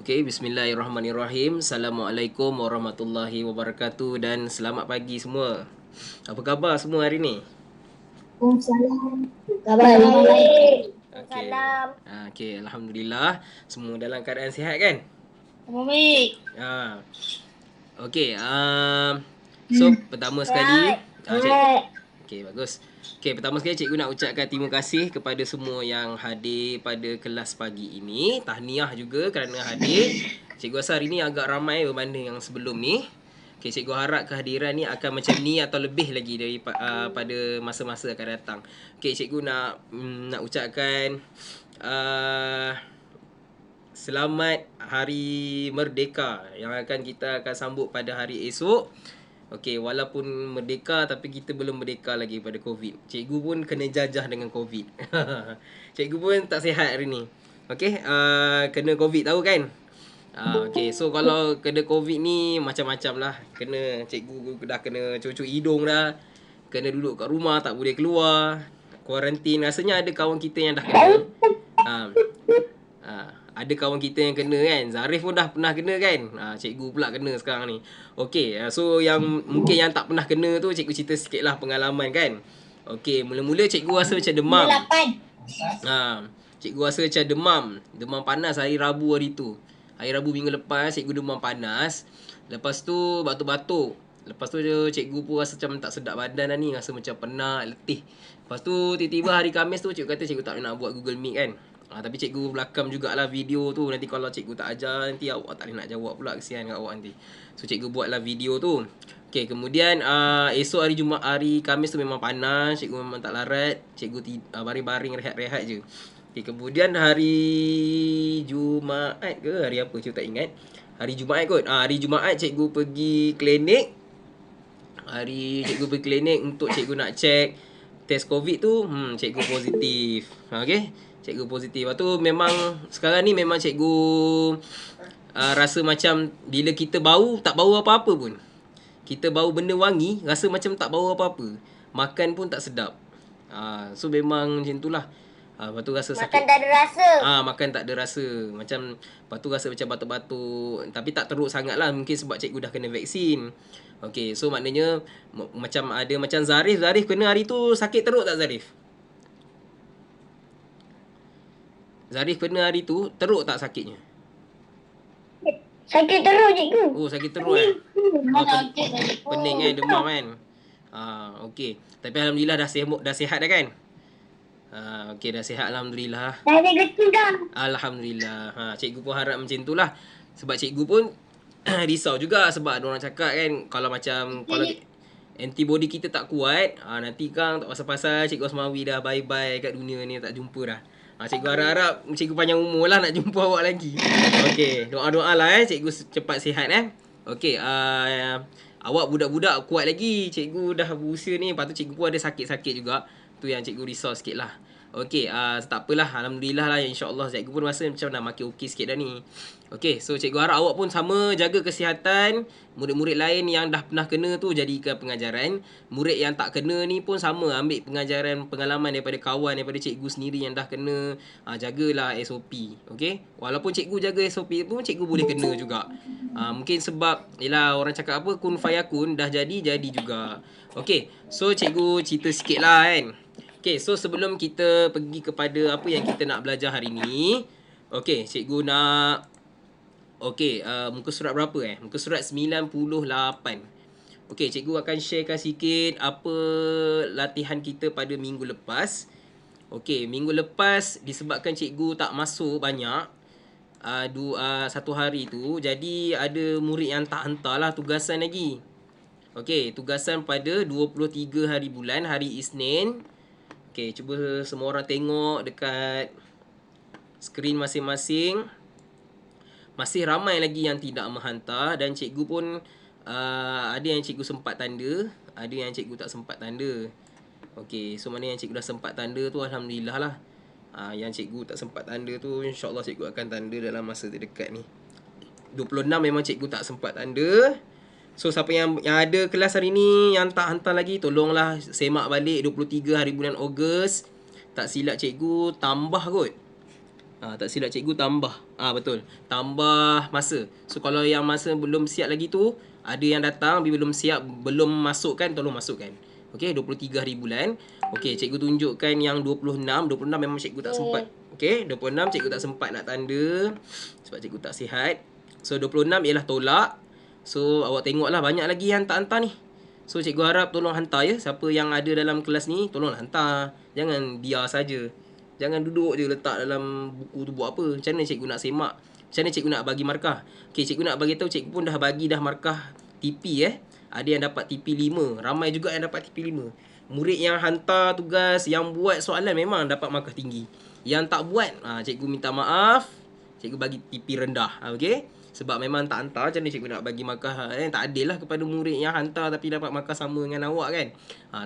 Okey, bismillahirrahmanirrahim. Assalamualaikum warahmatullahi wabarakatuh dan selamat pagi semua. Apa khabar semua hari ni? Waalaikumsalam. Kabar baik. Okey. Okey, alhamdulillah semua dalam keadaan sihat kan? Semua baik. Ha. Okey, so pertama sekali, okey, bagus. Okey, pertama sekali cikgu nak ucapkan terima kasih kepada semua yang hadir pada kelas pagi ini. Tahniah juga kerana hadir. Cikgu rasa hari ni agak ramai berbanding yang sebelum ni. Okey, cikgu harap kehadiran ni akan macam ni atau lebih lagi pada masa-masa akan datang. Okey, cikgu nak ucapkan selamat Hari Merdeka yang kita akan sambut pada hari esok. Okey, walaupun merdeka tapi kita belum merdeka lagi pada COVID. Cikgu pun kena jajah dengan COVID. Cikgu pun tak sihat hari ni. Okey, kena COVID tahu kan? Okey, so kalau kena COVID ni macam-macam lah. Cikgu dah kena cucuk hidung dah. Kena duduk kat rumah, tak boleh keluar. Kuarantin. Rasanya ada kawan kita yang dah kena. Ada kawan kita yang kena kan. Zarif pun dah pernah kena kan. Cikgu pula kena sekarang ni. Okey, so yang mungkin yang tak pernah kena tu cikgu cerita sikit lah pengalaman kan. Okey, mula-mula cikgu rasa macam demam. Cikgu rasa macam demam. Demam panas hari Rabu hari tu. Hari Rabu minggu lepas cikgu demam panas. Lepas tu batuk-batuk. Lepas tu cikgu pun rasa macam tak sedap badan dah ni. Rasa macam penat, letih. Lepas tu tiba-tiba hari Khamis tu cikgu kata cikgu tak nak buat Google Meet kan. Tapi cikgu belakang jugalah video tu. Nanti kalau cikgu tak ajar, nanti awak tak boleh nak jawab pula. Kesian kat awak nanti. So cikgu buatlah video tu. Okay, kemudian esok hari Khamis tu memang panas. Cikgu memang tak larat. Cikgu baring-baring rehat-rehat je. Okay, kemudian hari Jumaat ke hari apa cikgu tak ingat. Hari Jumaat kot. Hari Jumaat cikgu pergi klinik. Cikgu pergi klinik untuk cikgu nak check test COVID tu. Cikgu positif. Okay. Cikgu positif. Lepas tu memang sekarang ni memang cikgu rasa macam bila kita bau, tak bau apa-apa pun. Kita bau benda wangi, rasa macam tak bau apa-apa. Makan pun tak sedap. So memang macam tu lah. Lepas tu rasa sakit. Makan tak ada rasa. Makan tak ada rasa. Macam, lepas tu rasa macam batuk-batuk. Tapi tak teruk sangat lah. Mungkin sebab cikgu dah kena vaksin. Okay, so maknanya macam ada macam Zarif. Zarif kena hari tu sakit teruk tak Zarif? Zarif kena hari tu, teruk tak sakitnya? Sakit teruk cikgu. Oh, sakit teruk pening demam kan? Okey. Tapi alhamdulillah dah sihat dah kan? Okey, dah sihat alhamdulillah. Dah ada kecil dah. Alhamdulillah. Cikgu pun harap macam itulah. Sebab cikgu pun risau juga sebab ada orang cakap kan kalau antibody kita tak kuat, nanti kan tak pasal-pasal Cikgu Asmawi dah bye-bye kat dunia ni, tak jumpa dah. Cikgu harap cikgu panjang umur lah nak jumpa awak lagi. Okey, doa-doa lah cikgu cepat sihat Okey, awak budak-budak kuat lagi. Cikgu dah berusia ni, lepas tu cikgu pun ada sakit-sakit juga. Tu yang cikgu risau sikit lah. Okey, tak apalah. Alhamdulillah lah, insyaAllah cikgu pun rasa macam dah makin okey sikit dah ni. Okey, so cikgu harap awak pun sama jaga kesihatan. Murid-murid lain yang dah pernah kena tu jadikan pengajaran. Murid yang tak kena ni pun sama, ambil pengajaran, pengalaman daripada kawan, daripada cikgu sendiri yang dah kena. Jagalah SOP. Okey, walaupun cikgu jaga SOP pun cikgu boleh kena juga. Mungkin sebab yelah orang cakap apa, kun fayakun, dah jadi juga. Okey, so cikgu cerita sikit lah kan. Okay, so sebelum kita pergi kepada apa yang kita nak belajar hari ni. Okay, cikgu nak muka surat berapa Muka surat 98. Okay, cikgu akan sharekan sikit apa latihan kita pada minggu lepas. Okay, minggu lepas disebabkan cikgu tak masuk banyak satu hari tu, jadi ada murid yang tak hantar lah tugasan lagi. Okay, tugasan pada 23 hari bulan, hari Isnin. Okay, cuba semua orang tengok dekat skrin masing-masing. Masih ramai lagi yang tidak menghantar dan cikgu pun ada yang cikgu sempat tanda, ada yang cikgu tak sempat tanda. Okay, so mana yang cikgu dah sempat tanda tu alhamdulillah lah. Yang cikgu tak sempat tanda tu insyaAllah cikgu akan tanda dalam masa terdekat ni. 26 memang cikgu tak sempat tanda. So siapa yang ada kelas hari ni yang tak hantar lagi, tolonglah semak balik 23 hari bulan Ogos. Tak silap cikgu tambah kot. Tak silap cikgu tambah. Betul. Tambah masa. So kalau yang masa belum siap lagi tu, ada yang datang belum siap, belum masukkan, tolong masukkan. Okey, 23 hari bulan. Okey, cikgu tunjukkan yang 26. 26 memang cikgu tak sempat. Okey, 26 cikgu tak sempat nak tanda sebab cikgu tak sihat. So 26 ialah tolak. So awak tengoklah banyak lagi yang tak hantar ni. So cikgu harap tolong hantar ya. Siapa yang ada dalam kelas ni, tolonglah hantar. Jangan biar saja. Jangan duduk je letak dalam buku tu buat apa. Macam mana cikgu nak semak? Macam mana cikgu nak bagi markah? Okey, cikgu nak bagi tahu cikgu pun dah bagi dah markah TP Ada yang dapat TP 5. Ramai juga yang dapat TP 5. Murid yang hantar tugas, yang buat soalan memang dapat markah tinggi. Yang tak buat, cikgu minta maaf. Cikgu bagi TP rendah. Okey? Sebab memang tak hantar, macam mana cikgu nak bagi markah tak adil lah kepada murid yang hantar tapi dapat markah sama dengan awak kan.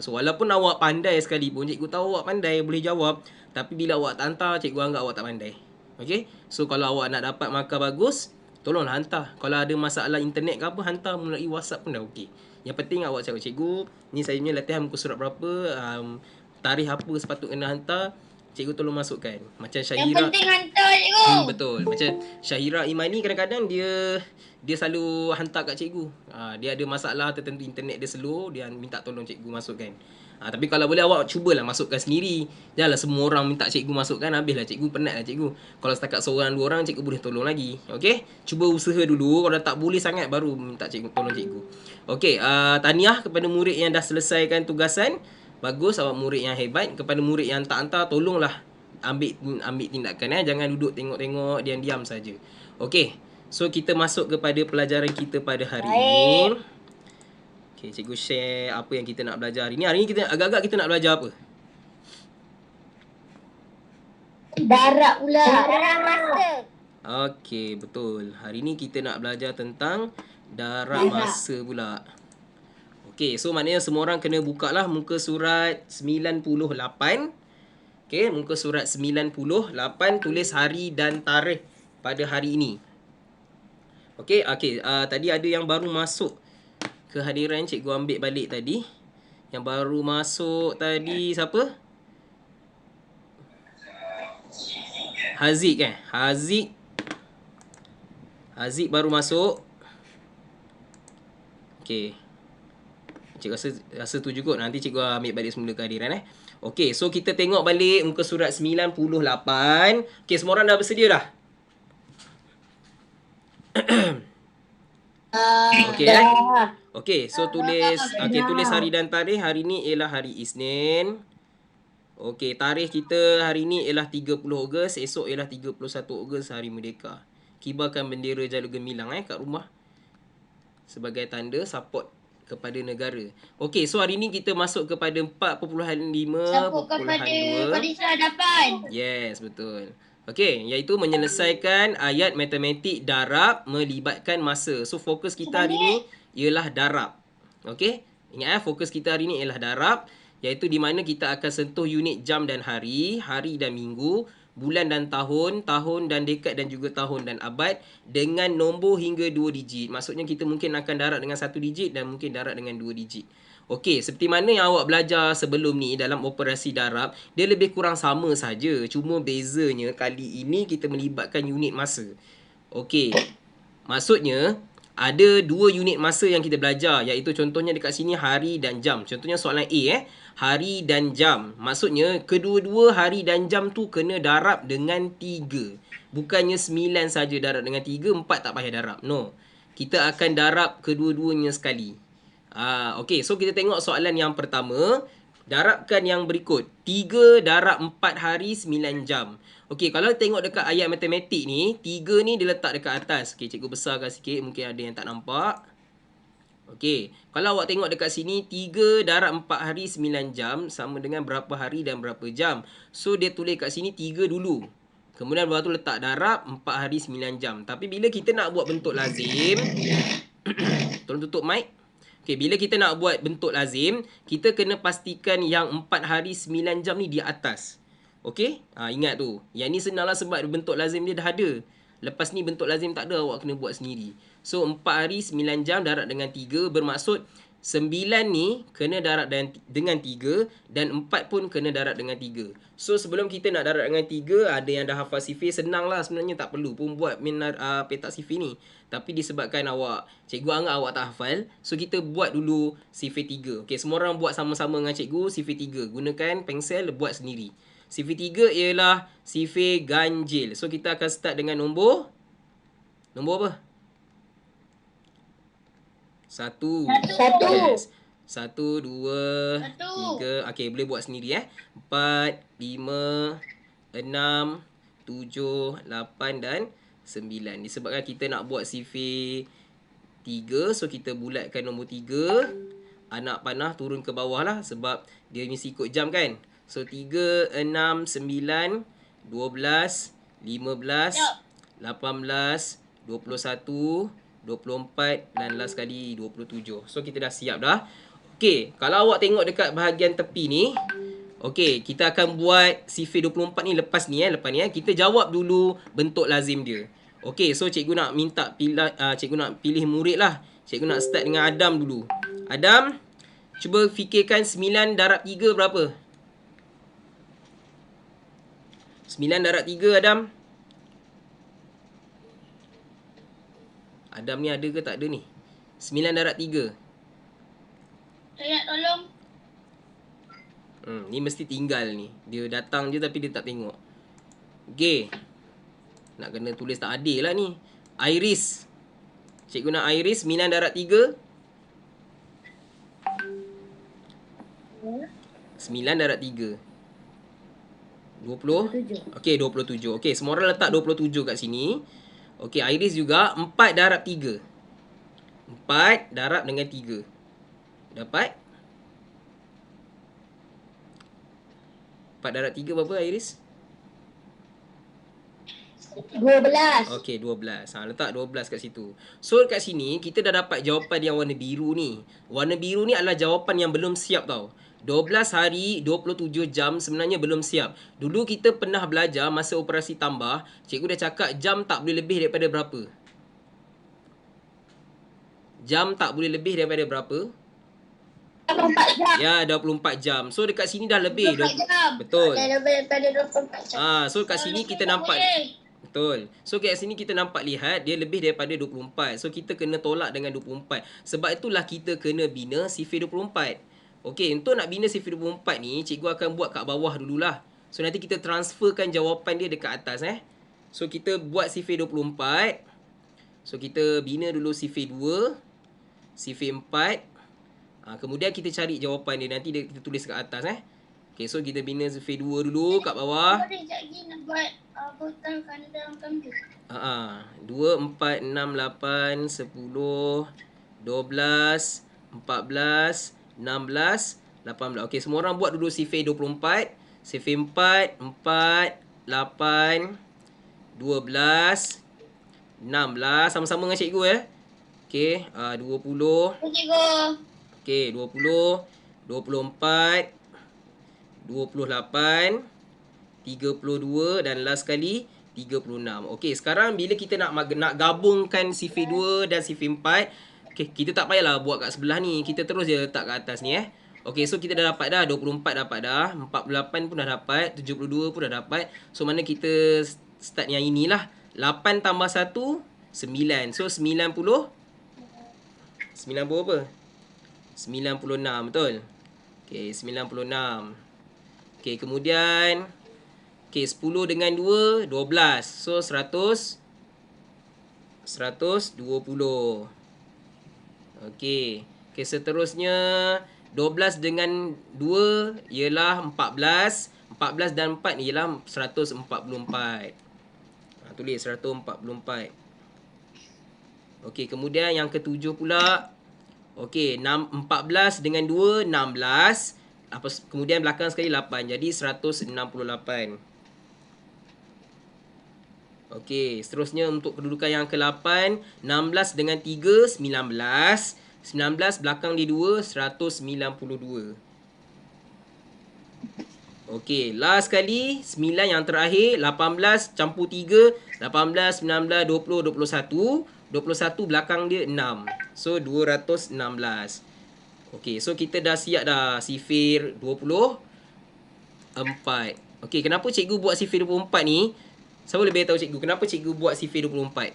So walaupun awak pandai sekalipun, cikgu tahu awak pandai, boleh jawab, tapi bila awak tak hantar, cikgu anggap awak tak pandai. Okay, so kalau awak nak dapat markah bagus, tolonglah hantar. Kalau ada masalah internet ke apa, hantar melalui WhatsApp pun dah okey. Yang penting awak cakap, cikgu, ni saya punya latihan muka surat berapa, tarikh apa sepatutnya kena hantar, cikgu tolong masukkan. Macam Syahira. Yang penting hantar cikgu. Betul. Macam Syahira Imani kadang-kadang dia selalu hantar kat cikgu. Dia ada masalah tertentu, internet dia slow, dia minta tolong cikgu masukkan. Tapi kalau boleh awak cubalah masukkan sendiri. Janganlah semua orang minta cikgu masukkan, habislah cikgu, penatlah cikgu. Kalau setakat seorang dua orang, cikgu boleh tolong lagi. Okey? Cuba usaha dulu. Kalau tak boleh sangat baru minta cikgu tolong cikgu. Okey, tahniah kepada murid yang dah selesaikan tugasan. Bagus, awak murid yang hebat. Kepada murid yang tak hantar, tolonglah ambil tindakan Jangan duduk tengok-tengok, diam-diam saja. Okey. So kita masuk kepada pelajaran kita pada hari ini. Okey, cikgu share apa yang kita nak belajar hari ni. Hari ni kita agak-agak kita nak belajar apa? Darab pula. Darab masa. Okey, betul. Hari ni kita nak belajar tentang darab masa pula. Okey, so maknanya semua orang kena buka lah muka surat 98. Okey, muka surat 98, tulis hari dan tarikh pada hari ini. Okey, tadi ada yang baru masuk kehadiran, cikgu ambil balik tadi. Yang baru masuk tadi siapa? Haziq Haziq baru masuk. Okey. Cikgu rasa tu juga. Nanti cikgu ambil balik semula kehadiran Okey, so kita tengok balik muka surat 98. Okey, semua orang dah bersedia dah? Okey Okey, so tulis hari dan tarikh. Hari ni ialah hari Isnin. Okey, tarikh kita hari ni ialah 30 Ogos, esok ialah 31 Ogos, hari Merdeka. Kibarkan bendera Jalur Gemilang kat rumah sebagai tanda support kepada negara. Okey, so hari ni kita masuk kepada 4.5.2. Support kepada peradaban. Yes, betul. Okey, iaitu menyelesaikan ayat matematik darab melibatkan masa. So fokus kita hari ni ialah darab. Okey, ingat fokus kita hari ni ialah darab, iaitu di mana kita akan sentuh unit jam dan hari, hari dan minggu, bulan dan tahun, tahun dan dekad dan juga tahun dan abad dengan nombor hingga 2 digit. Maksudnya kita mungkin akan darab dengan 1 digit dan mungkin darab dengan 2 digit. Okey, seperti mana yang awak belajar sebelum ni dalam operasi darab, dia lebih kurang sama saja. Cuma bezanya kali ini kita melibatkan unit masa. Okey, maksudnya ada 2 unit masa yang kita belajar, iaitu contohnya dekat sini hari dan jam. Contohnya soalan A hari dan jam. Maksudnya kedua-dua hari dan jam tu kena darab dengan 3. Bukannya 9 saja darab dengan 3, 4 tak payah darab. No. Kita akan darab kedua-duanya sekali. Okey, so kita tengok soalan yang pertama. Darabkan yang berikut. 3 darab 4 hari 9 jam. Okey, kalau tengok dekat ayat matematik ni, 3 ni dia letak dekat atas. Okey, cikgu besarkan sikit, mungkin ada yang tak nampak. Okey, kalau awak tengok dekat sini, 3 darab 4 hari 9 jam sama dengan berapa hari dan berapa jam. So, dia tulis kat sini 3 dulu. Kemudian baru tu letak darab 4 hari 9 jam. Tapi bila kita nak buat bentuk lazim, tolong tutup mic. Okey, bila kita nak buat bentuk lazim, kita kena pastikan yang 4 hari 9 jam ni di atas. Okey? Ingat tu. Yang ni senanglah sebab bentuk lazim dia dah ada. Lepas ni bentuk lazim tak ada, awak kena buat sendiri. So 4 hari 9 jam darab dengan 3 bermaksud 9 ni kena darab dengan 3 dan 4 pun kena darab dengan 3. So sebelum kita nak darab dengan 3, ada yang dah hafal sifir, senang lah sebenarnya, tak perlu pun buat petak sifir ni. Tapi disebabkan cikgu anggap awak tak hafal, so kita buat dulu sifir 3. Okey, semua orang buat sama-sama dengan cikgu sifir 3. Gunakan pensel, buat sendiri. Sifir 3 ialah sifir ganjil. So kita akan start dengan nombor apa? 1. Yes. 1, 2, 3. Okey, boleh buat sendiri 4, 5, 6, 7, 8 dan 9. Disebabkan kita nak buat sifir 3, so kita bulatkan nombor 3. Anak panah turun ke bawah lah sebab dia mesti ikut jam kan. So 3, 6, 9, 12, 15, 18, 21, 24 dan last kali 27. So kita dah siap dah. Okey, kalau awak tengok dekat bahagian tepi ni, okey, kita akan buat sifir 24 ni lepas ni kita jawab dulu bentuk lazim dia. Okey, so cikgu nak pilih murid lah. Cikgu nak start dengan Adam dulu. Adam, cuba fikirkan 9 darab 3 berapa? 9 darab 3 Adam. Adam ni ada ke tak ada ni? 9 darab 3. Saya nak tolong. Ni mesti tinggal ni. Dia datang je tapi dia tak tengok. Okey. Nak kena tulis tak adil lah ni. Iris. Cikgu nak Iris 9 darab 3. 9 darab 3. 20? Okey, 27. Okey, semua orang letak 27 kat sini. Okey, Iris juga 4 darab 3. 4 darab dengan 3. Dapat? 4 darab 3 berapa Iris? 12. Okey, 12. Letak 12 kat situ. So kat sini kita dah dapat jawapan yang warna biru ni. Warna biru ni adalah jawapan yang belum siap tau. 12 hari 27 jam sebenarnya belum siap. Dulu kita pernah belajar masa operasi tambah, cikgu dah cakap jam tak boleh lebih daripada berapa? Jam tak boleh lebih daripada berapa? 24 jam. Ya, 24 jam. So dekat sini dah lebih. 24 jam. Betul. Dah lebih daripada 24 jam. So kat sini kita nampak. Betul. So kat sini kita nampak lihat dia lebih daripada 24. So kita kena tolak dengan 24. Sebab itulah kita kena bina sifir 24. Okey, untuk nak bina sifir 24 ni, cikgu akan buat kat bawah dululah. So nanti kita transferkan jawapan dia dekat atas So kita buat sifir 24. So kita bina dulu sifir 2, sifir 4. Kemudian kita cari jawapan dia. Nanti kita tulis kat atas Okey, so kita bina sifir 2 dulu kat bawah. Boleh sekejap lagi nak buat botol kerana dalam komputer. 2, 4, 6, 8, 10, 12, 14, 16, 18. Okey, semua orang buat dulu sifir 24. Sifir 4, 4, 8, 12, 16. Sama-sama dengan cikgu Okey, 20. Cikgu. Okey, 20, 24, 28, 32 dan last kali 36. Okey, sekarang bila kita nak gabungkan sifir 2 dan sifir 4, okey, kita tak payahlah buat kat sebelah ni. Kita terus je letak kat atas ni Okey, so kita dah dapat dah 24 dapat dah, 48 pun dah dapat, 72 pun dah dapat. So mana kita start yang inilah. 8 tambah 1 9. So 90 apa? 96, betul? Okey, 96. Okey, kemudian 10 dengan 2 12. So 100 120. Okey, seterusnya 12 dengan 2 ialah 14. 14 dan 4 ialah 144. Tulis 144. Okey, kemudian yang ketujuh pula. Okey, 14 dengan 2 16. Kemudian belakang sekali 8. Jadi 168. Okey, seterusnya untuk kedudukan yang ke-8, 16 dengan 3 19. 19 belakang di 2 192. Okey, last kali 9 yang terakhir, 18 campur 3, 18 19 20 21. 21 belakang dia 6. So 216. Okey, so kita dah siap dah sifir 24. Okey, kenapa cikgu buat sifir 24 ni? Siapa lebih tahu cikgu? Kenapa cikgu buat sifir 24?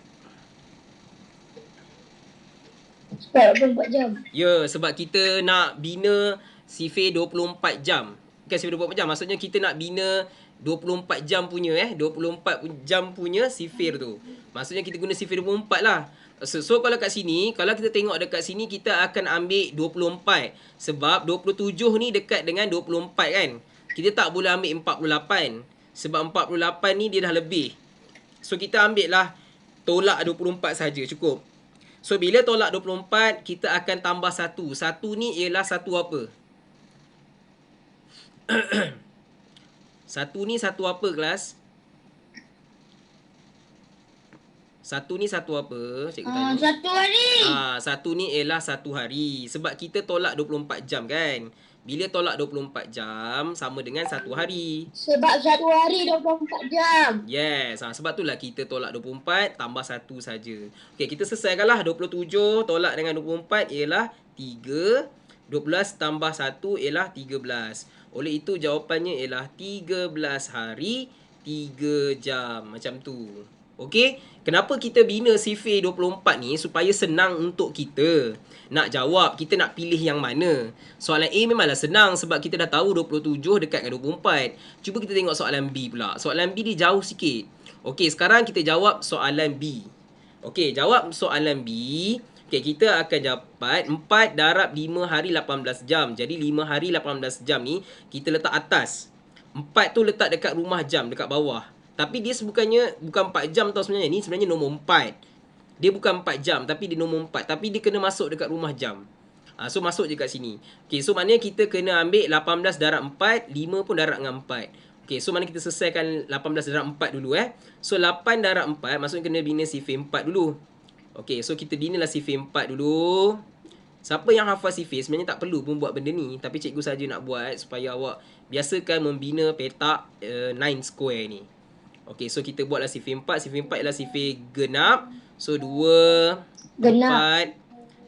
Sebab 24 jam. Ya, sebab kita nak bina sifir 24 jam. Bukan sifir 24 jam, maksudnya kita nak bina 24 jam punya 24 jam punya sifir tu. Maksudnya kita guna sifir 24 lah. So kalau kat sini, kalau kita tengok dekat sini, kita akan ambil 24. Sebab 27 ni dekat dengan 24 kan. Kita tak boleh ambil 48. Sebab 48 ni dia dah lebih. So kita ambil lah tolak 24 saja cukup. So bila tolak 24, kita akan tambah 1. 1 ni ialah 1 apa? 1 ni 1 apa kelas? 1 ni 1 apa? Cikgu tanya. 1 hari. 1 ni ialah 1 hari. Sebab kita tolak 24 jam kan. Bila tolak 24 jam sama dengan 1 hari. Sebab 1 hari 24 jam. Yes, sebab itulah kita tolak 24 tambah 1 saja. Okey, kita selesaikanlah 27 tolak dengan 24 ialah 3. 12 tambah 1 ialah 13. Oleh itu jawapannya ialah 13 hari 3 jam. Macam tu. Okey, kenapa kita bina sifir 24 ni? Supaya senang untuk kita nak jawab, kita nak pilih yang mana. Soalan A memanglah senang sebab kita dah tahu 27 dekat dengan 24. Cuba kita tengok soalan B pula. Soalan B dia jauh sikit. Okey, sekarang kita jawab soalan B. Okey, jawab soalan B. Okey, kita akan dapat 4 darab 5 hari 18 jam. Jadi 5 hari 18 jam ni kita letak atas. 4 tu letak dekat rumah jam, dekat bawah. Tapi dia bukan 4 jam tau sebenarnya. Ni sebenarnya nombor 4. Dia bukan 4 jam tapi dia nombor 4. Tapi dia kena masuk dekat rumah jam. So masuk je kat sini. Okay, so maknanya kita kena ambil 18 darab 4. 5 pun darab dengan 4. Okay, so mana kita selesaikan 18 darab 4 dulu So 8 darab 4 maksudnya kena bina sifir 4 dulu. Okay, so kita binalah sifir 4 dulu. Siapa yang hafal sifir sebenarnya tak perlu pun buat benda ni. Tapi cikgu saja nak buat supaya awak biasakan membina petak 9 square ni. Okay, so kita buatlah sifir 4. Sifir 4 ialah sifir genap. So 2, Genap.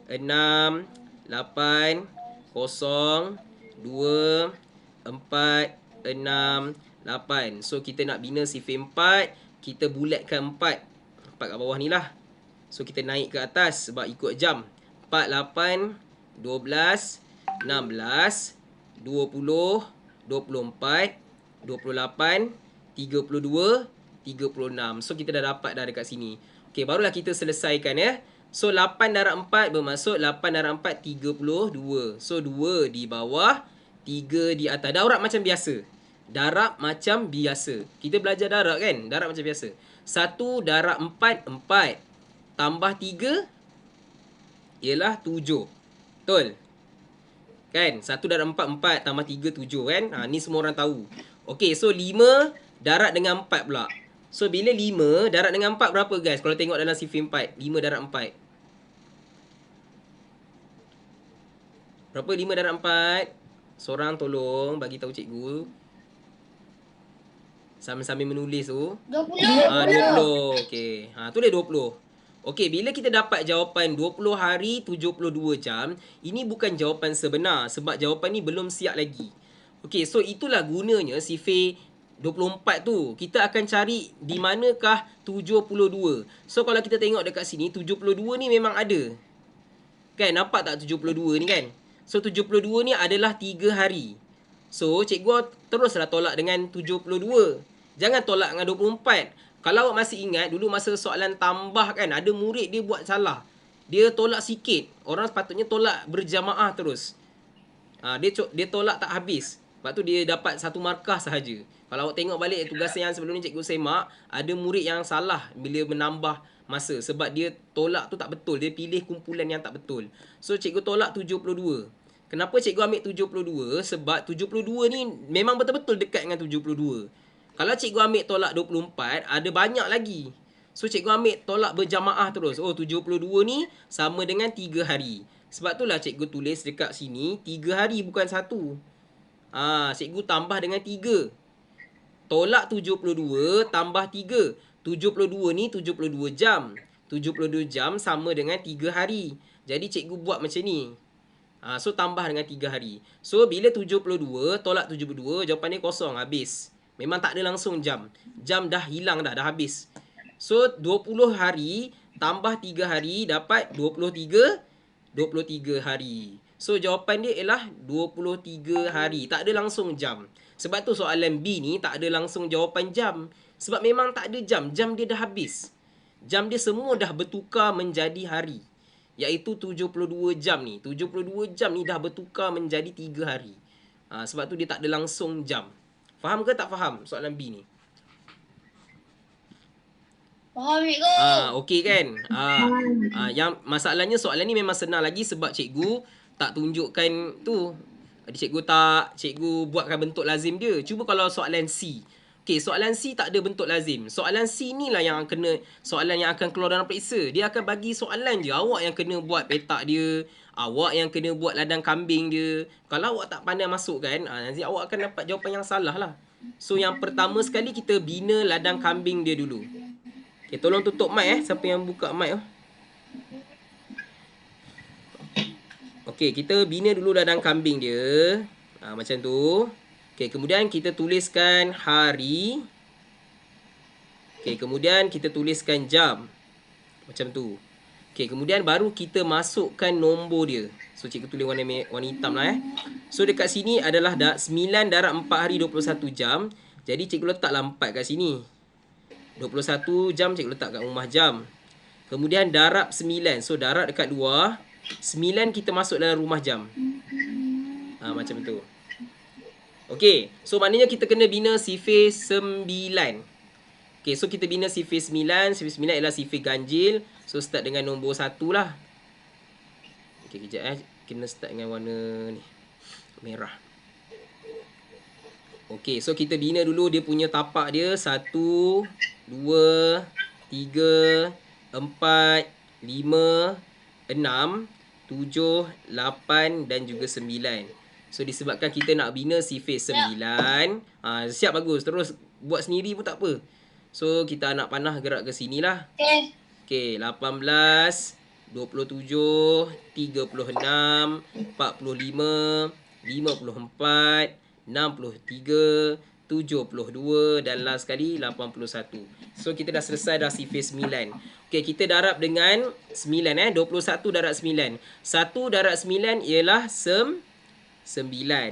4, 6, 8, 0, 2, 4, 6, 8. So kita nak bina sifir 4. Kita bulatkan 4. 4 kat bawah ni lah. So kita naik ke atas sebab ikut jam. 4, 8, 12, 16, 20, 24, 28, 32, 36. So kita dah dapat dah dekat sini. Okey, barulah kita selesaikan So 8 darab 4 bermaksud 8 darab 4 32. So 2 di bawah, 3 di atas. Darab macam biasa. Darab macam biasa. Kita belajar darab kan? Darab macam biasa. 1 darab 4 4 tambah 3 ialah 7. Betul? Kan? 1 darab 4 4 tambah 3 7 kan? Ni semua orang tahu. Okey, so 5 darat dengan 4 pula. So, bila 5 darat dengan 4 berapa guys? Kalau tengok dalam sifir 4. 5 darat 4. Berapa 5 darat 4? Seorang tolong bagi tahu cikgu. Sambil-sambil menulis tu. 20. 20. Okey. Tu dia 20. Okey, bila kita dapat jawapan 20 hari 72 jam, ini bukan jawapan sebenar sebab jawapan ni belum siap lagi. Okey, so itulah gunanya sifir 24 tu. Kita akan cari di manakah 72. So kalau kita tengok dekat sini 72 ni memang ada. Kan nampak tak 72 ni kan? So 72 ni adalah 3 hari. So cikgu teruslah tolak dengan 72. Jangan tolak dengan 24. Kalau awak masih ingat dulu masa soalan tambah kan, ada murid dia buat salah. Dia tolak sikit. Orang sepatutnya tolak berjamaah terus. Dia tolak tak habis. Lepas tu dia dapat 1 markah sahaja. Kalau awak tengok balik tugas yang sebelum ni cikgu semak, ada murid yang salah bila menambah masa sebab dia tolak tu tak betul. Dia pilih kumpulan yang tak betul. So cikgu tolak 72. Kenapa cikgu ambil 72? Sebab 72 ni memang betul-betul dekat dengan 72. Kalau cikgu ambil tolak 24, ada banyak lagi. So cikgu ambil tolak berjamaah terus. Oh 72 ni sama dengan 3 hari. Sebab itulah cikgu tulis dekat sini 3 hari bukan 1. Cikgu tambah dengan 3. Tolak 72 tambah 3. 72 ni 72 jam. 72 jam sama dengan 3 hari. Jadi cikgu buat macam ni. So tambah dengan 3 hari. So bila 72 tolak 72, jawapan dia kosong, habis. Memang tak ada langsung jam. Jam dah hilang dah habis. So 20 hari tambah 3 hari dapat 23 hari. So jawapan dia ialah 23 hari. Tak ada langsung jam. Sebab tu soalan B ni tak ada langsung jawapan jam. Sebab memang tak ada jam. Jam dia dah habis. Jam dia semua dah bertukar menjadi hari. Iaitu 72 jam ni. 72 jam ni dah bertukar menjadi 3 hari. Sebab tu dia tak ada langsung jam. Faham ke tak faham soalan B ni? Faham cikgu. Okey kan? Yang masalahnya soalan ni memang senang lagi sebab cikgu tak tunjukkan tu. Cikgu buatkan bentuk lazim dia. Cuba kalau soalan C. Okey, soalan C tak ada bentuk lazim. Soalan C ni lah yang soalan yang akan keluar dalam periksa. Dia akan bagi soalan je. Awak yang kena buat petak dia. Awak yang kena buat ladang kambing dia. Kalau awak tak pandai masuk kan, nanti awak akan dapat jawapan yang salah lah. So, yang pertama sekali kita bina ladang kambing dia dulu. Okay, tolong tutup mic siapa yang buka mic Okey, kita bina dulu ladang kambing dia. Macam tu. Okey, kemudian kita tuliskan hari. Okey, kemudian kita tuliskan jam. Macam tu. Okey, kemudian baru kita masukkan nombor dia. So, cikgu tulis warna hitam lah So, dekat sini adalah 9 darab 4 hari 21 jam. Jadi, cikgu letaklah 4 kat sini. 21 jam cikgu letak kat rumah jam. Kemudian darab 9. So, darab dekat 2. 9 kita masuk dalam rumah jam. Macam tu. Okey, so maknanya kita kena bina sifir 9. Okey, so kita bina sifir 9. Sifir 9 ialah sifir ganjil. So start dengan nombor 1 lah. Okey, kejap kena start dengan warna ni, merah. Okey, so kita bina dulu dia punya tapak dia. 1, 2, 3, 4, 5, 6, 7, 8 dan juga 9. So disebabkan kita nak bina sifir 9. Siap, bagus. Terus buat sendiri pun tak apa. So kita anak panah gerak ke sini lah. Okey, 18, 27, 36, 45, 54, 63, 72 dan last sekali 81. So kita dah selesai dah sifir 9. Okey, kita darab dengan 9 21 darab 9. 1 darab 9 ialah 9.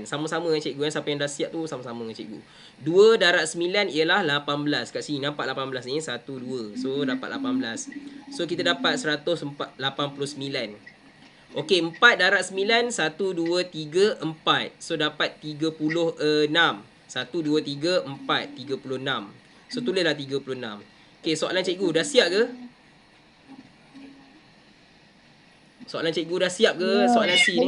Sama-sama dengan cikgu siapa yang dah siap tu sama-sama dengan cikgu. 2 darab 9 ialah 18. Kat sini nampak 18 ni 1 2. So dapat 18. So kita dapat 189. Okey, 4 darab 9 1 2 3 4. So dapat 36. 1 2 3 4 36. So tulislah 36. Okey, soalan cikgu dah siap ke? Soalan cikgu dah siap ke soalan C ni?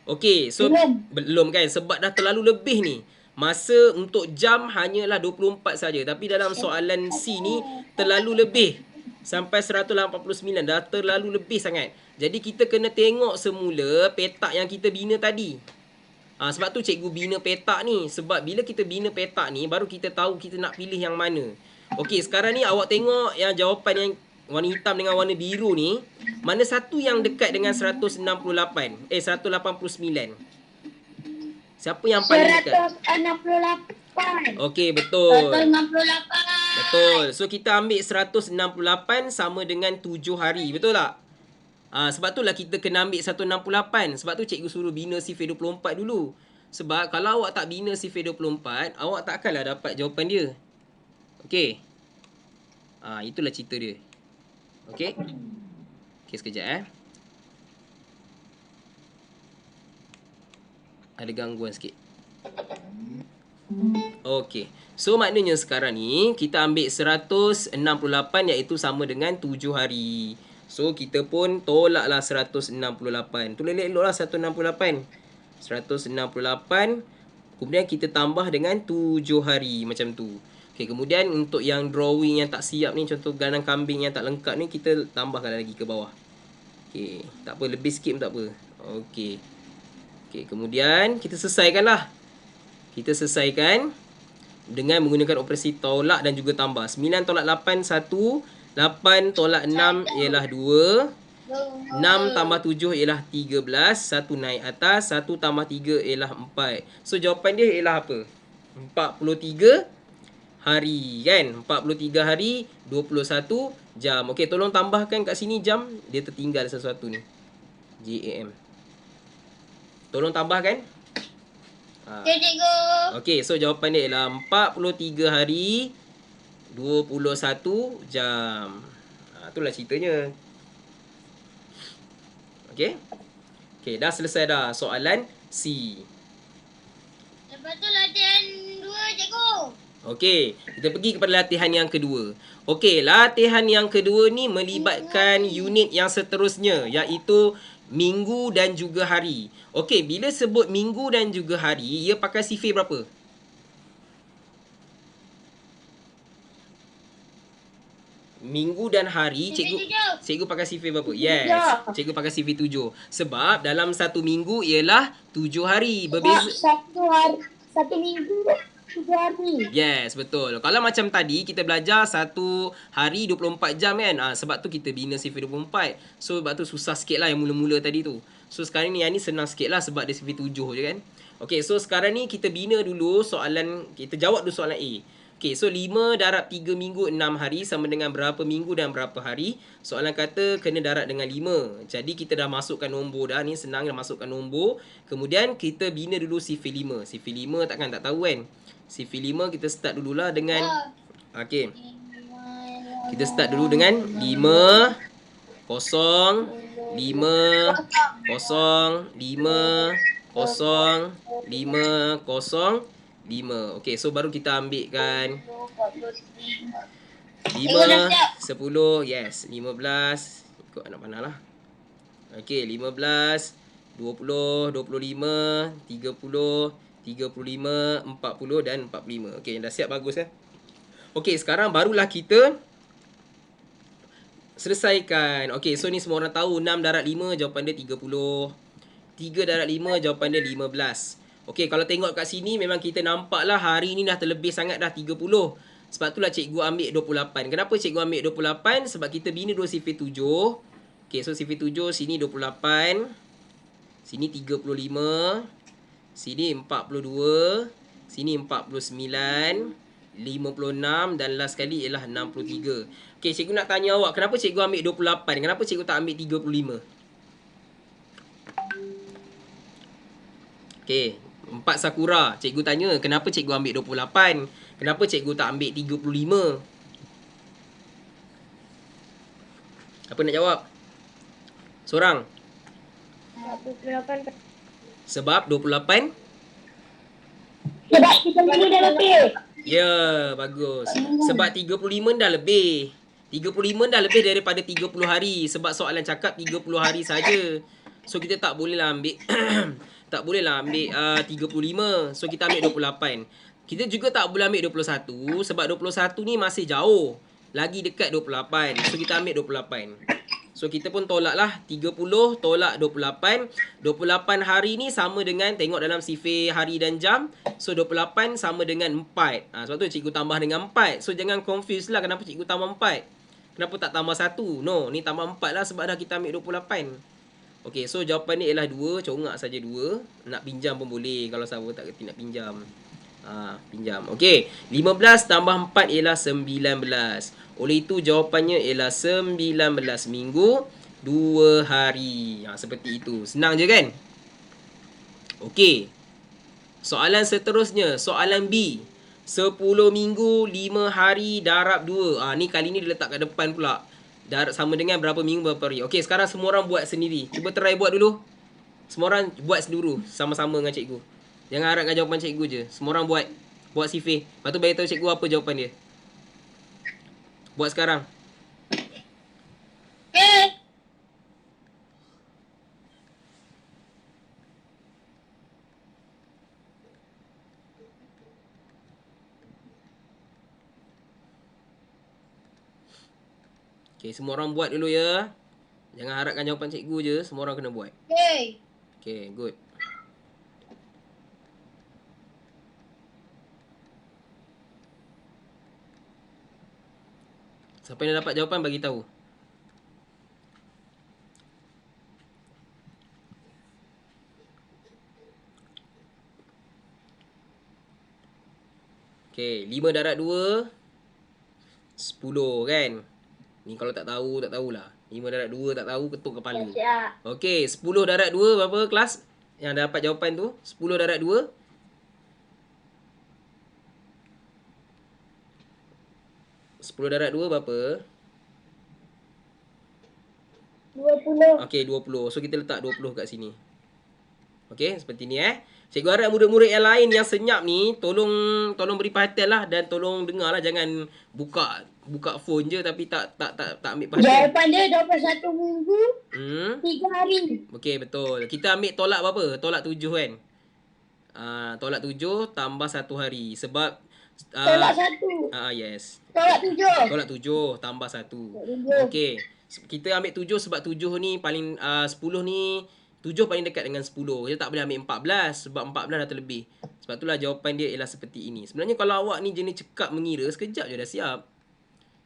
Okey, so belum kan sebab dah terlalu lebih ni. Masa untuk jam hanyalah 24 saja, tapi dalam soalan C ni terlalu lebih. Sampai 189 dah terlalu lebih sangat. Jadi kita kena tengok semula petak yang kita bina tadi. Sebab tu cikgu bina petak ni. Sebab bila kita bina petak ni baru kita tahu kita nak pilih yang mana. Okey, sekarang ni awak tengok yang jawapan yang warna hitam dengan warna biru ni, mana satu yang dekat dengan 189? Siapa yang paling dekat? 168. Okey, betul. 168. Betul. So kita ambil 168 sama dengan 7 hari, betul tak? Sebab tu lah kita kena ambil 168. Sebab tu cikgu suruh bina sifir 24 dulu. Sebab kalau awak tak bina sifir 24, awak takkanlah dapat jawapan dia. Okey. Itulah cerita dia. Okey. Okey, sekejap Ada gangguan sikit. Okey. So maknanya sekarang ni kita ambil 168 iaitu sama dengan 7 hari. So kita pun tolaklah 168. Tulis elok-eloklah 168. 168. Kemudian kita tambah dengan 7 hari macam tu. Okey, kemudian untuk yang drawing yang tak siap ni, contoh ladang kambing yang tak lengkap ni, kita tambahkan lagi ke bawah. Okey, tak apa, lebih sikit pun tak apa. Okey. Okey, kemudian kita selesaikanlah. Kita selesaikan dengan menggunakan operasi tolak dan juga tambah. 9 tolak 8 1, 8 tolak 6 ialah 2. 6 tambah 7 ialah 13. 1 naik atas. 1 tambah 3 ialah 4. So jawapan dia ialah apa? 43 hari kan? 43 hari 21 jam. Okey, tolong tambahkan kat sini jam. Dia tertinggal sesuatu ni. JAM. Tolong tambahkan. Ya, cikgu. Okey, so jawapan dia ialah 43 hari 21 jam. Itulah ceritanya. Okey. Okey, dah selesai dah soalan C. Lepas tu latihan 2, cikgu. Okey, kita pergi kepada latihan yang kedua. Okey, latihan yang kedua ni melibatkan unit yang seterusnya, iaitu minggu dan juga hari. Okey, bila sebut minggu dan juga hari, ia pakai sifir berapa? Minggu dan hari, cikgu pakai sifir berapa? Yes, cikgu pakai sifir 7. Sebab dalam satu minggu ialah 7 hari. Berbeza. Satu minggu 7 hari. Yes, betul. Kalau macam tadi kita belajar satu hari 24 jam kan. Sebab tu kita bina sifir 24. So sebab tu susah sikit lah yang mula-mula tadi tu. So sekarang ni yang ni senang sikit lah sebab dia sifir 7 je kan. Okay, so sekarang ni kita bina dulu soalan, kita jawab dulu soalan A. Okay, so 5 darab 3 minggu 6 hari sama dengan berapa minggu dan berapa hari? Soalan kata kena darab dengan 5. Jadi kita dah masukkan nombor dah. Ni senang dah masukkan nombor. Kemudian kita bina dulu sifir 5. Sifir 5 takkan tak tahu kan? Sifir 5 kita start dululah dengan okey. Kita start dulu dengan 5 kosong 5 kosong 5 kosong 5 kosong 5. Okey, so baru kita ambilkan 5 10, yes, 15. Ikut anak panah lah. Okey, 15 20 25 30 35, 40 dan 45. Okey, dah siap, bagus ya. Okey, sekarang barulah kita selesaikan. Okey, so ni semua orang tahu 6 darab 5 jawapan dia 30. 3 darab 5 jawapan dia 15. Okey, kalau tengok kat sini memang kita nampaklah hari ni dah terlebih sangat dah 30. Sebab itulah cikgu ambil 28. Kenapa cikgu ambil 28? Sebab kita bina dua sifir 7. Okey, so sifir 7 sini 28. Sini 35. Sini 42. Sini 49. 56 dan last sekali ialah 63. Okey, cikgu nak tanya awak, kenapa cikgu ambil 28? Kenapa cikgu tak ambil 35? Okey, 4 Sakura. Cikgu tanya, kenapa cikgu ambil 28? Kenapa cikgu tak ambil 35? Apa nak jawab? Seorang. 28. Sebab 28? Sebab kita minggu dah lebih. Ya, bagus. Sebab 35 dah lebih. 35 dah lebih daripada 30 hari. Sebab soalan cakap 30 hari saja. So kita tak bolehlah ambil tak bolehlah ambil 35. So kita ambil 28. Kita juga tak boleh ambil 21 sebab 21 ni masih jauh. Lagi dekat 28. So kita ambil 28. So kita pun tolaklah 30 tolak 28. 28 hari ni sama dengan, tengok dalam sifir hari dan jam. So 28 sama dengan 4. Sebab tu cikgu tambah dengan 4. So jangan confuse lah kenapa cikgu tambah 4. Kenapa tak tambah 1? No, ni tambah 4 lah sebab dah kita ambil 28. Okey, so jawapan ni ialah 2. Congak saja 2. Nak pinjam pun boleh kalau siapa tak kerti nak pinjam. Pinjam. Okey, 15 tambah 4 ialah 19. Oleh itu jawapannya ialah 19 minggu 2 hari. Seperti itu. Senang je kan? Okey. Soalan seterusnya, soalan B. 10 minggu 5 hari darab 2. Ni kali ni dia letak kat depan pula. Darab sama dengan berapa minggu berapa hari. Okey, sekarang semua orang buat sendiri. Cuba try buat dulu. Semua orang buat dulu sama-sama dengan cikgu. Jangan harapkan jawapan cikgu je. Semua orang buat. Buat sifir. Lepas tu beritahu cikgu apa jawapan dia. Buat sekarang. Okay. Okay, semua orang buat dulu ya. Jangan harapkan jawapan cikgu je. Semua orang kena buat. Okay. Okay, good. Siapa yang dapat jawapan bagi tahu. Okey, 5 darab 2, 10 kan. Ni kalau tak tahu, tak tahulah. 5 darab 2 tak tahu, ketuk kepala. Siap. Okey, 10 darab 2 berapa kelas? Yang dapat jawapan tu? 10 darab 2? 10 darab 2 berapa? 20. Okey, 20. So, kita letak 20 kat sini. Okey, seperti ni Cikgu harap murid-murid yang lain yang senyap ni, tolong beri perhatian lah dan tolong dengar lah. Jangan buka phone je tapi tak ambil perhatian. Jawapan dia 21 minggu, 3 hari. Okey, betul. Kita ambil tolak berapa? Tolak 7 kan? Tolak 7 tambah 1 hari. Sebab Tolak 1. yes. Tolak 7. Tolak 7 tambah 1. Okey. Kita ambil 7 sebab 7 ni paling 10 ni 7 paling dekat dengan 10. Kita tak boleh ambil 14 sebab 14 dah terlebih. Sebab itulah jawapan dia ialah seperti ini. Sebenarnya kalau awak ni jenis cekap mengira, sekejap je dah siap.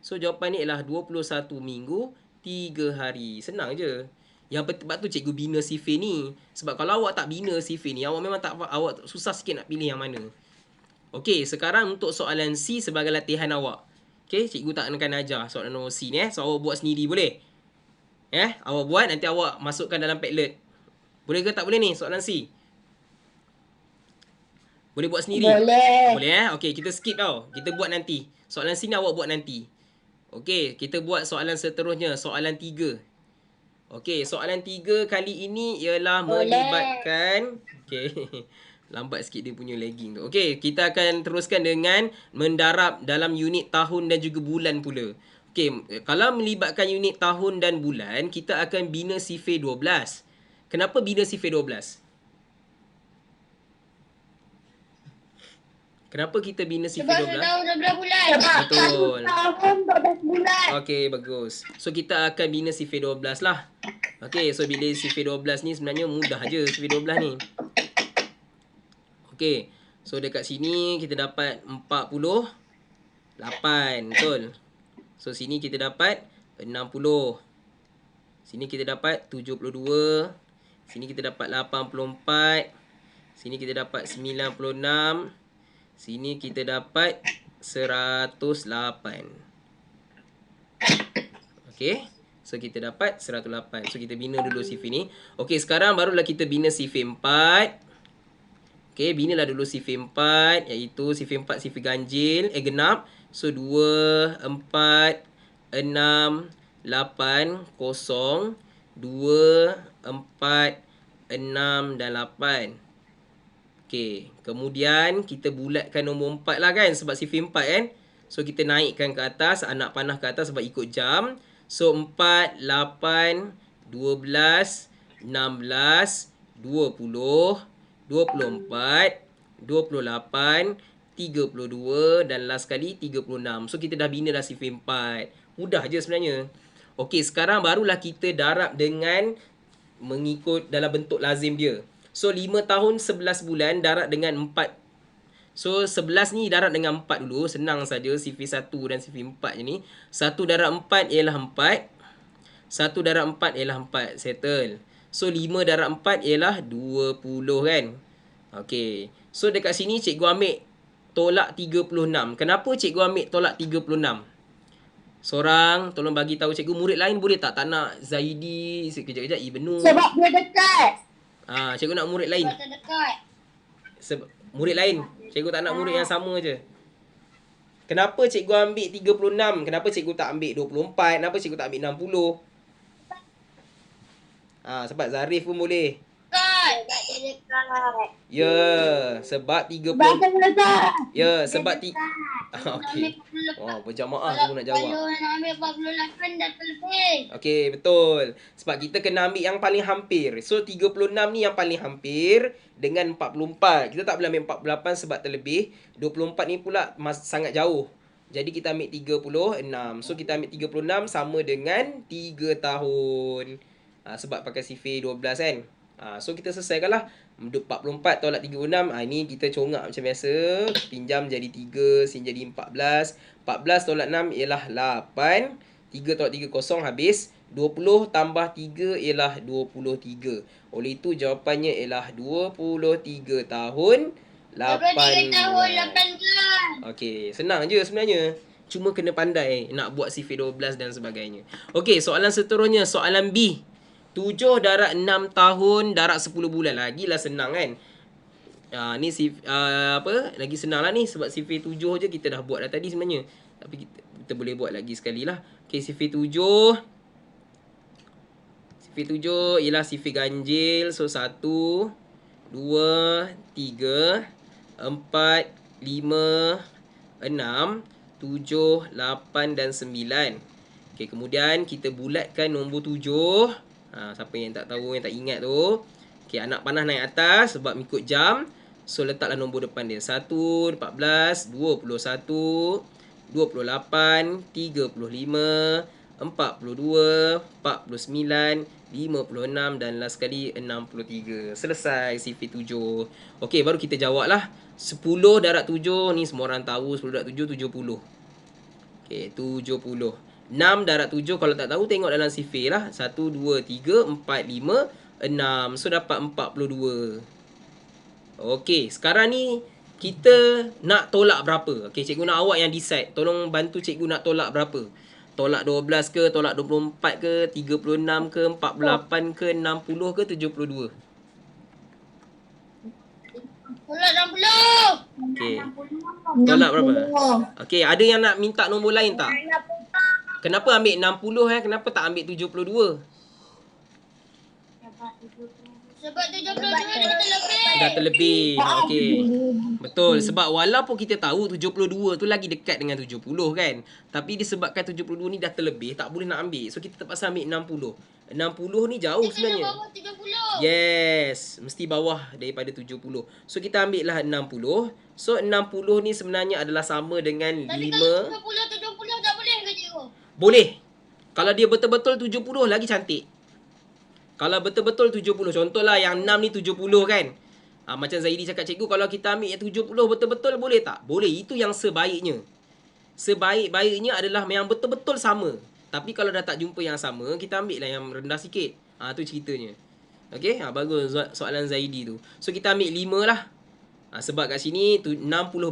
So jawapan ni ialah 21 minggu 3 hari. Senang je. Yang sebab tu cikgu bina sifir ni. Sebab kalau awak tak bina sifir ni, awak memang awak susah sikit nak pilih yang mana. Okey, sekarang untuk soalan C sebagai latihan awak. Okey, cikgu tak akan ajar soalan nombor C ni So awak buat sendiri boleh? Awak buat, nanti awak masukkan dalam Padlet. Boleh ke tak boleh ni soalan C? Boleh buat sendiri? Boleh. Boleh Okey, kita skip tau. Kita buat nanti. Soalan C ni awak buat nanti. Okey, kita buat soalan seterusnya. Soalan 3. Okey, soalan 3 kali ini ialah melibatkan... Okey, lambat sikit dia punya lagging tu. Okey, kita akan teruskan dengan mendarab dalam unit tahun dan juga bulan pula. Okey, kalau melibatkan unit tahun dan bulan, kita akan bina sifir 12. Kenapa bina sifir 12? Kenapa kita bina sifir 12? Sebab sudah 12 bulan. Betul. Tahun 12 bulan. Okey, bagus. So, kita akan bina sifir 12 lah. Okey, so bila sifir 12 ni sebenarnya mudah je sifir 12 ni. Okey, so dekat sini kita dapat 48. Betul. So, sini kita dapat 60. Sini kita dapat 72. Sini kita dapat 84. Sini kita dapat 96. Sini kita dapat 108. Okey. So, kita dapat 108. So, kita bina dulu sifir ni. Okey, sekarang barulah kita bina sifir 4. Okey, binalah dulu sifir 4. Iaitu sifir 4 sifir ganjil. Genap. So, 2, 4, 6, 8, 0. 2, 4, 6 dan 8. Okey, kemudian kita bulatkan nombor 4 lah kan sebab sifir 4 kan. So kita naikkan ke atas, anak panah ke atas sebab ikut jam. So 4, 8, 12, 16, 20, 24, 28, 32 dan last kali 36. So kita dah bina dah sifir 4. Mudah je sebenarnya. Okey, sekarang barulah kita darab dengan mengikut dalam bentuk lazim dia. So 5 tahun 11 bulan darab dengan 4. So 11 ni darab dengan 4 dulu. Senang saja sifir 1 dan sifir 4 je ni. 1 darab 4 ialah 4. 1 darab 4 ialah 4. Settle. So 5 darab 4 ialah 20 kan. Okey. So dekat sini cikgu ambil tolak 36. Kenapa cikgu ambil tolak 36? Seorang tolong bagi tahu cikgu. Murid lain boleh tak nak Zaidi sekejap-kejap Ibnu? Sebab dia dekat. Cikgu nak murid lain. Sebab dia dekat. Murid lain. Cikgu tak nak murid yang sama je. Kenapa cikgu ambil 36? Kenapa cikgu tak ambil 24? Kenapa cikgu tak ambil 60? Sebab Zarif pun boleh. Dekat. Sebab dia dekat. Ya, sebab 30. Sebab dia dekat. Ya, sebab Dia 3. dekat. Okey. Wah, berjamaah semua nak jawab. Kalau nak ambil 48 dah terlebih. Okey, betul. Sebab kita kena ambil yang paling hampir. So, 36 ni yang paling hampir dengan 44. Kita tak boleh ambil 48 sebab terlebih. 24 ni pula sangat jauh. Jadi, kita ambil 36. So, kita ambil 36 sama dengan 3 tahun. Sebab pakai sifir 12 kan. So, kita selesaikanlah. 44 tolak 36. Ini kita congak macam biasa. Pinjam jadi 3. Sini jadi 14. 14 tolak 6 ialah 8. 3 tolak 3 kosong habis. 20 tambah 3 ialah 23. Oleh itu jawapannya ialah 23 tahun 8 23 tahun bulan. 18. Okey, senang je sebenarnya. Cuma kena pandai nak buat sifir 12 dan sebagainya. Okey, soalan seterusnya, soalan B. 7 darab 6 tahun darab 10 bulan. Lagilah senang kan? Ni apa? Lagi senang lah ni sebab sifir 7 je kita dah buat dah tadi sebenarnya. Tapi kita boleh buat lagi sekali lah. Okey, sifir 7. Sifir 7 ialah sifir ganjil. So 1, 2, 3, 4, 5, 6, 7, 8 dan 9. Okey, kemudian kita bulatkan nombor 7. Siapa yang tak tahu, yang tak ingat tu. Okey, anak panah naik atas sebab ikut jam. So letaklah nombor depan dia. 1, 14, 21, 28, 35, 42, 49, 56 dan last sekali 63. Selesai sifir 7. Okey, baru kita jawab lah. 10 darab 7 ni semua orang tahu. 10 darab 7, 70. Okey, 70. 6 darab 7 kalau tak tahu tengok dalam sifir lah. 1, 2, 3, 4, 5, 6. So dapat 42. Okey, sekarang ni kita nak tolak berapa? Okey, cikgu nak awak yang decide. Tolong bantu cikgu nak tolak berapa? Tolak 12 ke, tolak 24 ke, 36 ke, 48 ke, 60 ke, 72? Tolak 60. Okey. Tolak berapa? Okey, ada yang nak minta nombor lain tak? Kenapa ambil 60 Kenapa tak ambil 72? Sebab 72 dah terlebih. Dah terlebih. Okey. Betul. Sebab walaupun kita tahu 72 tu lagi dekat dengan 70 kan. Tapi disebabkan 72 ni dah terlebih, tak boleh nak ambil. So kita terpaksa ambil 60. 60 ni jauh sebenarnya. Bawah 70. Yes. Mesti bawah daripada 70. So kita ambil lah 60. So 60 ni sebenarnya adalah sama dengan 5. Tapi kalau 70 tak boleh ke cikgu? Boleh. Kalau dia betul-betul 70 lagi cantik. Kalau betul-betul 70. Contohlah yang 6 ni 70 kan. Macam Zaidi cakap, cikgu kalau kita ambil yang 70 betul-betul boleh tak? Boleh. Itu yang sebaiknya. Sebaik-baiknya adalah yang betul-betul sama. Tapi kalau dah tak jumpa yang sama, kita ambil lah yang rendah sikit. Tu ceritanya. Okey, bagus soalan Zaidi tu. So kita ambil 5 lah. Sebab kat sini 60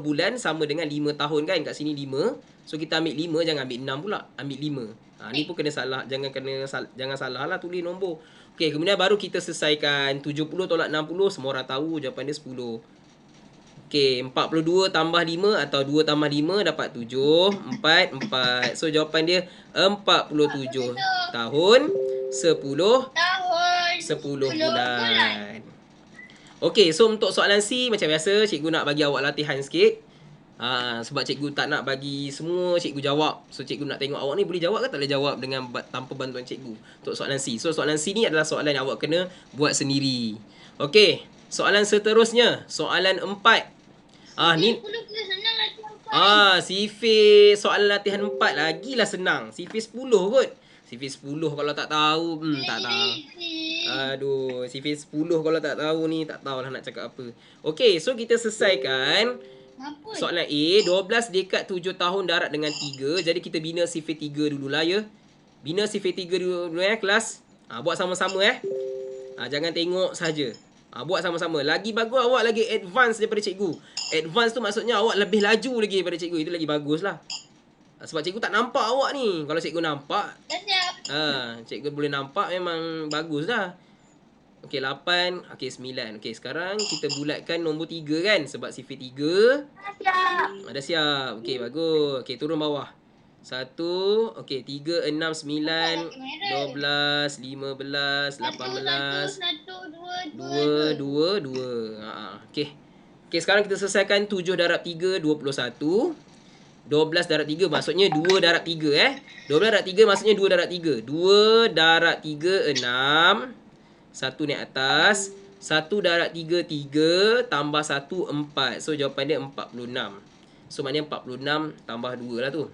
bulan sama dengan 5 tahun kan. Kat sini 5. So kita ambil 5, jangan ambil 6 pula. Ambil 5. Ni pun kena salah. Jangan salah lah tulis nombor. Okey, kemudian baru kita selesaikan 70 tolak 60. Semua orang tahu jawapan dia 10. Okey, 42 tambah 5 atau 2 tambah 5 dapat 7. 4. So jawapan dia 47 tahun 10 bulan. Okey, so untuk soalan C macam biasa cikgu nak bagi awak latihan sikit. Sebab cikgu tak nak bagi semua cikgu jawab. So cikgu nak tengok awak ni boleh jawab ke tak boleh jawab dengan tanpa bantuan cikgu. Untuk soalan C. So soalan C ni adalah soalan yang awak kena buat sendiri. Okey, soalan seterusnya, soalan 4. Ni sifir soalan latihan 4 lagilah senang. Sifir 10 kot. Sifir 10 kalau tak tahu, tak tahu. Aduh, sifir 10 kalau tak tahu ni, tak tahulah nak cakap apa. Okey, so kita selesaikan soalan A. 12 dekat 7 tahun darab dengan 3. Jadi kita bina sifir 3 dululah ya. Bina sifir 3 dulu kelas. Buat sama-sama jangan tengok saja. Buat sama-sama. Lagi bagus awak lagi advance daripada cikgu. Advance tu maksudnya awak lebih laju lagi daripada cikgu. Itu lagi bagus lah. Sebab cikgu tak nampak awak ni. Kalau cikgu nampak, cikgu boleh nampak memang bagus dah. Okey, 8. Okey, 9. Okey, sekarang kita bulatkan nombor 3 kan. Sebab sifir 3. Dah siap. Okey, bagus. Okey, turun bawah. 1. Okey, 3, 6, 9, 12, 15, 18, 2, 2, 2. Okey. Okey, sekarang kita selesaikan 7 darab 3, 21. 12 darab 3 maksudnya 2 darab 3 12 darab 3 maksudnya 2 darab 3. 2 darab 3, 6. 1 naik atas. 1 darab 3, 3. Tambah 1, 4. So jawapan dia 46. So maknanya 46 tambah 2 lah tu.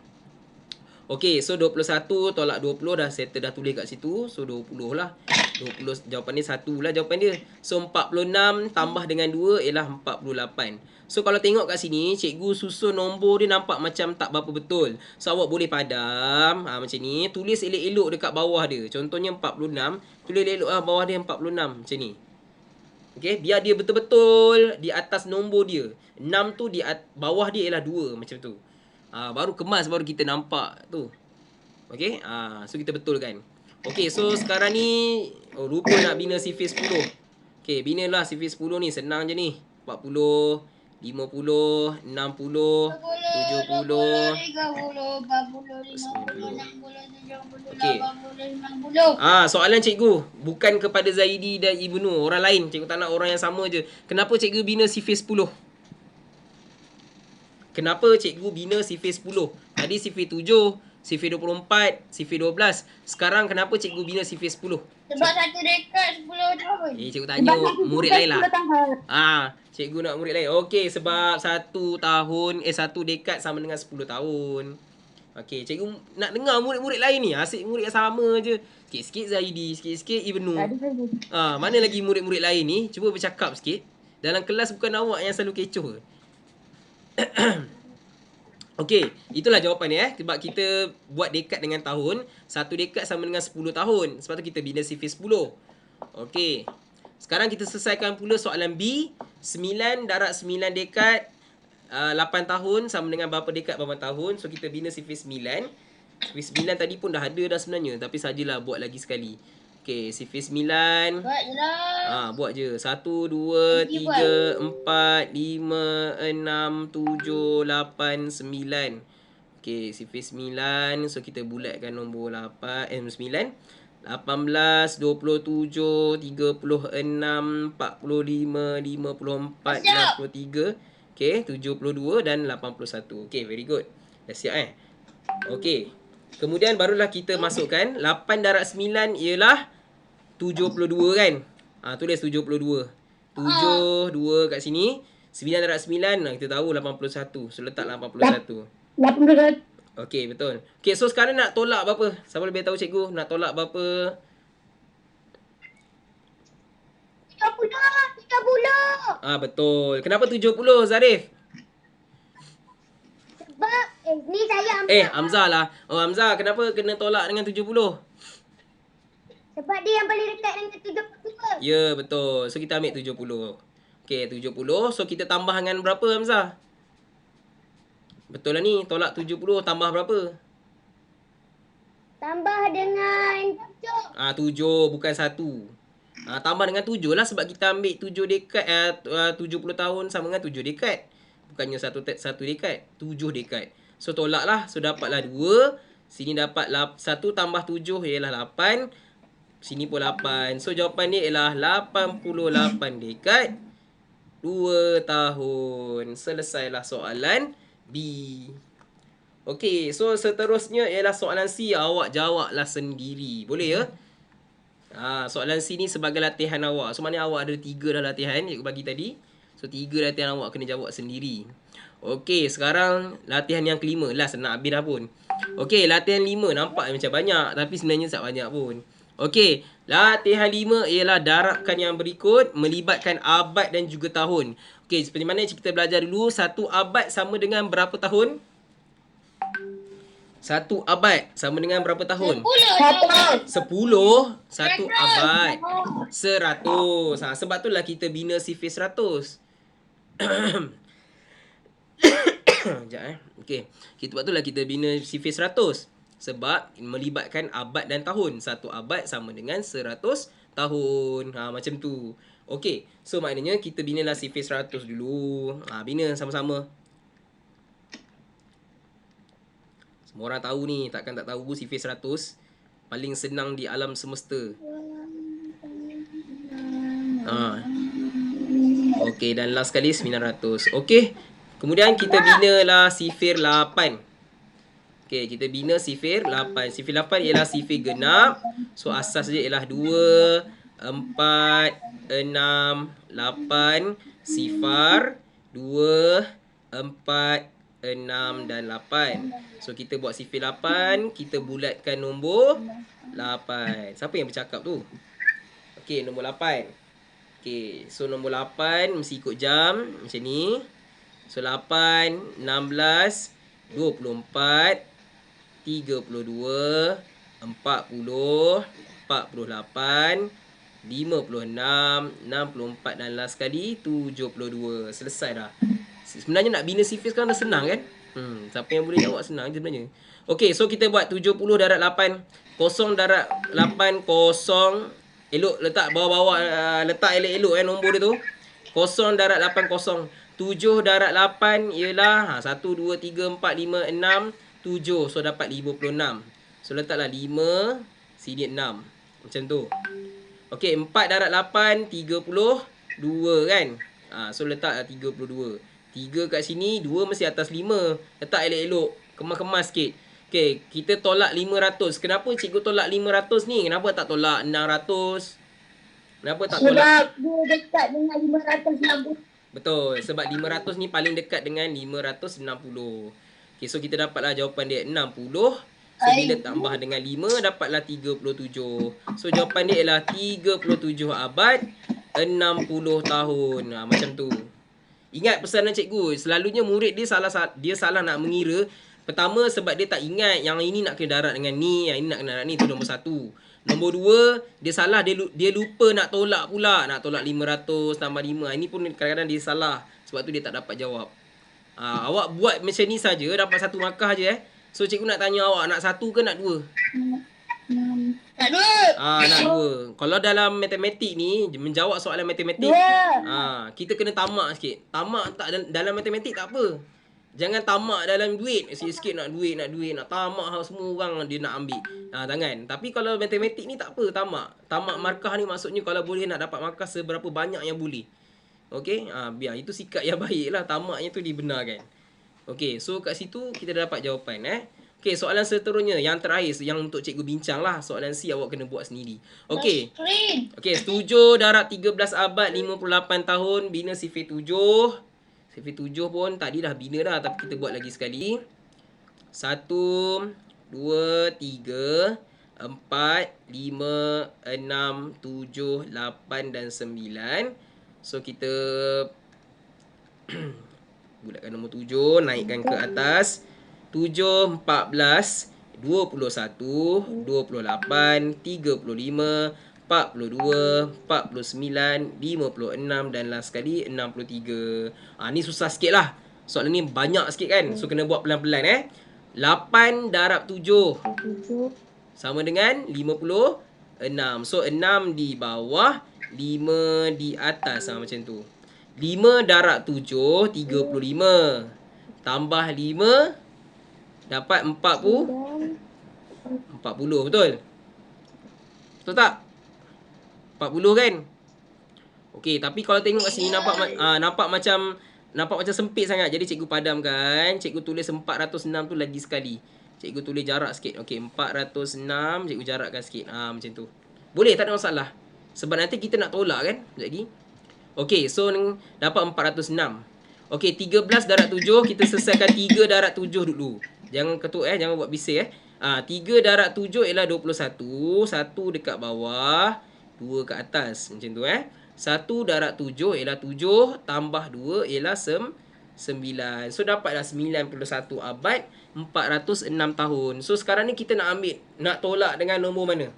Okey, so 21 tolak 20 dah settle, dah tulis kat situ. So 20 lah. 20 jawapan dia 1 lah jawapan dia. So 46 tambah dengan 2 ialah 48. So kalau tengok kat sini, cikgu susun nombor dia nampak macam tak berapa betul. So awak boleh padam macam ni, tulis elok-elok dekat bawah dia. Contohnya 46, tulis elok bawah dia 46 macam ni. Okey, biar dia betul-betul di atas nombor dia. 6 tu bawah dia ialah 2 macam tu. Baru kemas baru kita nampak tu. Okey, so kita betulkan. Okey, so sekarang ni rupa nak bina sifir 10. Okey, binalah sifir 10 ni, senang je ni. 40, 50, 60, 70, 90. Okey. Soalan cikgu bukan kepada Zaidi dan Ibnu, orang lain. Cikgu tak nak orang yang sama je. Kenapa cikgu bina sifir 10? Kenapa cikgu bina sifir 10? Tadi sifir 7, sifir 24, sifir 12. Sekarang kenapa cikgu bina sifir 10? Sebab satu dekat 10 tahun. Cikgu tanya murid lain lah. Cikgu nak murid lain. Okey, sebab 1 tahun, 1 dekad sama dengan 10 tahun. Okey, cikgu nak dengar murid-murid lain ni. Asyik murid yang sama je. Sikit-sikit Zaidi, sikit-sikit Ibnu. Mana lagi murid-murid lain ni? Cuba bercakap sikit. Dalam kelas bukan awak yang selalu kecoh. Okey, itulah jawapan dia sebab kita buat dekad dengan tahun. 1 dekad sama dengan 10 tahun. Sebab tu kita bina sifir 10. Okey. Sekarang kita selesaikan pula soalan B. 9 darab 9 dekad 8 tahun sama dengan berapa dekad berapa tahun. So kita bina sifir 9. Sifir 9 tadi pun dah ada dah sebenarnya, tapi sajalah buat lagi sekali. Okey, sifir 9. Buat je lah. Buat je. 1, 2, 3, 4, 5, 6, 7, 8, 9. Okey, sifir 9. So kita bulatkan nombor 9. 18, 27, 36, 45, 54, 63. Okey, 72 dan 81. Okey, very good. Dah siap Okey. Kemudian barulah kita masukkan 8 darab 9 ialah 72 kan? Tulis 72. 7, 2 kat sini. 9 darab 9, kita tahu 81. So letak 81. 81. Okey, betul. Okey, so sekarang nak tolak berapa? Siapa lebih tahu cikgu? Nak tolak berapa? 30. Betul. Kenapa 70, Zarif? Sebab ni saya Hamzah. Hamzah lah. Hamzah, kenapa kena tolak dengan 70? Sebab dia yang paling dekat dengan 72. Ya, betul. So kita ambil 70. Okey, 70. So kita tambah dengan berapa, Hamzah? Betul lah ni. Tolak 70 tambah berapa? Tambah dengan 7. 7 bukan 1. Tambah dengan 7 lah sebab kita ambil 7 dekad 70 tahun sama dengan 7 dekad. Bukannya 1 dekad, 7 dekad. So tolak lah. So dapatlah 2. Sini dapat 1 tambah 7 ialah 8. Sini pun 8. So jawapan dia ialah 88 dekad 2 tahun. Selesailah soalan B. Okey, so seterusnya ialah soalan C. Awak jawablah sendiri. Boleh ya? Soalan C ni sebagai latihan awak. So maknanya awak ada 3 dah latihan cikgu bagi tadi. So 3 latihan awak kena jawab sendiri. Okey, sekarang latihan yang kelima. Last nak habis dah pun. Okey, latihan 5 nampak macam banyak tapi sebenarnya tak banyak pun. Okey, latihan 5 ialah darabkan yang berikut melibatkan abad dan juga tahun. Okey, seperti mana kita belajar dulu, 1 abad sama dengan berapa tahun? 1 abad sama dengan berapa tahun? 10. 1 abad. 100. Sebab itulah kita bina sifir 100. Sekejap Okey. Sebab itulah kita bina sifir 100. Sebab melibatkan abad dan tahun. 1 abad sama dengan 100 tahun. Macam tu. Okey. So maknanya kita binalah sifir 100 dulu. Bina sama-sama. Semua orang tahu ni. Takkan tak tahu sifir 100. Paling senang di alam semesta. Okey, dan last kali 900. Okey. Kemudian kita binalah sifir 8. Okey, kita bina sifir 8. Sifir 8 ialah sifir genap. So asas dia ialah 2, 4, 6, 8. Sifar 2, 4, 6 dan 8. So kita buat sifir 8, kita bulatkan nombor 8. Siapa yang bercakap tu? Okey, nombor 8. Okey, so nombor 8 mesti ikut jam macam ni. So 8, 16, 24, 32, 40, 48, 56, 64 dan last sekali 72. Selesai dah. Sebenarnya nak bina sifir sekarang dah senang kan? Siapa yang boleh jawab senang je sebenarnya. Okey, so kita buat 70 darab 8, 0 darab 8, 0. Elok letak bawah-bawah, letak elok-elok nombor dia tu. 0 darab 8, 0. 7 darab 8 ialah 1, 2, 3, 4, 5, 6, 7. So dapat 56. So letaklah 5, sini 6. Macam tu. Okey, 4 darab 8, 32 kan? So letaklah 32. 3 kat sini, 2 mesti atas 5. Letak elok-elok. Kemas-kemas sikit. Okey, kita tolak 500. Kenapa cikgu tolak 500 ni? Kenapa tak tolak 600? Kenapa tak tolak? Sebab dia dekat dengan 560. Betul, sebab 500 ni paling dekat dengan 560. Okey, so kita dapatlah jawapan dia 60. So bila tambah dengan 5 dapatlah 37. So jawapan dia ialah 37 abad 60 tahun. Macam tu. Ingat pesanan cikgu, selalunya murid dia salah nak mengira. Pertama sebab dia tak ingat yang ini nak kena darat dengan ni, yang ini nak kena darat ni, tu nombor 1. Nombor 2, dia salah, dia lupa nak tolak pula. Nak tolak 500 tambah 5. Ini pun kadang-kadang dia salah. Sebab tu dia tak dapat jawab. Awak buat macam ni saja dapat 1 markah je. So cikgu nak tanya awak, nak 1 ke nak 2? Nak 2. Nak 2. Kalau dalam matematik ni, menjawab soalan matematik, kita kena tamak sikit. Tamak tak dalam matematik tak apa. Jangan tamak dalam duit. Sikit-sikit nak duit, nak tamak semua orang dia nak ambil. Jangan. Tapi kalau matematik ni tak apa, tamak. Tamak markah ni maksudnya kalau boleh nak dapat markah seberapa banyak yang boleh. Okey? Biar itu sikap yang baik lah. Tamaknya tu dibenarkan. Okey, so kat situ kita dah dapat jawapan. Okey, soalan seterusnya. Yang terakhir, yang untuk cikgu bincang lah. Soalan C awak kena buat sendiri. Okey. Okey, 7 darab 13 abad 58 tahun. Bina sifir 7. Sifir 7 pun tadi dah bina dah. Tapi kita buat lagi sekali. 1, 2, 3, 4, 5, 6, 7, 8 dan 9. So kita bulatkan nombor 7, naikkan ke atas. 7, 14, 21, 28, 35, 42, 49, 56 dan last sekali 63. Ni susah sikit lah. Soalan ni banyak sikit kan. So kena buat pelan-pelan 8 darab 7 sama dengan 56. So 6 di bawah, 5 di atas. Macam tu. 5 darab 7, 35. Tambah 5, dapat 40. Betul? Betul tak? 40 kan? Okey, tapi kalau tengok kat sini nampak macam sempit sangat. Jadi cikgu padamkan. Cikgu tulis 406 tu lagi sekali. Cikgu tulis jarak sikit. Okey, 406 cikgu jarakkan sikit. Macam tu. Boleh, tak ada masalah. Sebab nanti kita nak tolak kan? Sekejap lagi. Okey, so dapat 406. Okey, 13 darab 7, kita selesaikan 3 darab 7 dulu. Jangan ketuk jangan buat bising 3 darab 7 ialah 21, 1 dekat bawah, 2 kat atas. Macam tu 1 darab 7 ialah 7 tambah 2 ialah 9. So dapatlah 91 abad 406 tahun. So sekarang ni kita nak tolak dengan nombor mana?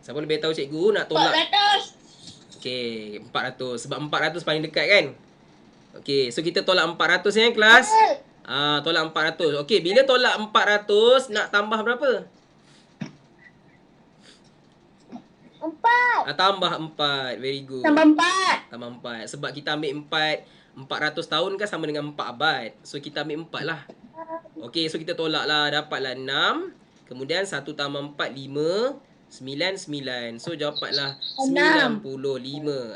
Siapa lebih tahu cikgu nak tolak? 400. Okey, 400. Sebab 400 paling dekat kan? Okey, so kita tolak 400 kelas. Tolak 400. Okey, bila tolak 400 nak tambah berapa? 4. Tambah 4. Very good. Tambah 4. Tambah 4. Sebab kita ambil 400 tahun kan sama dengan 4 abad. So kita ambil 4 lah. Okey, so kita tolak lah. Dapatlah 6. Kemudian 1 tambah 4, 5. 9. So jawapanlah 95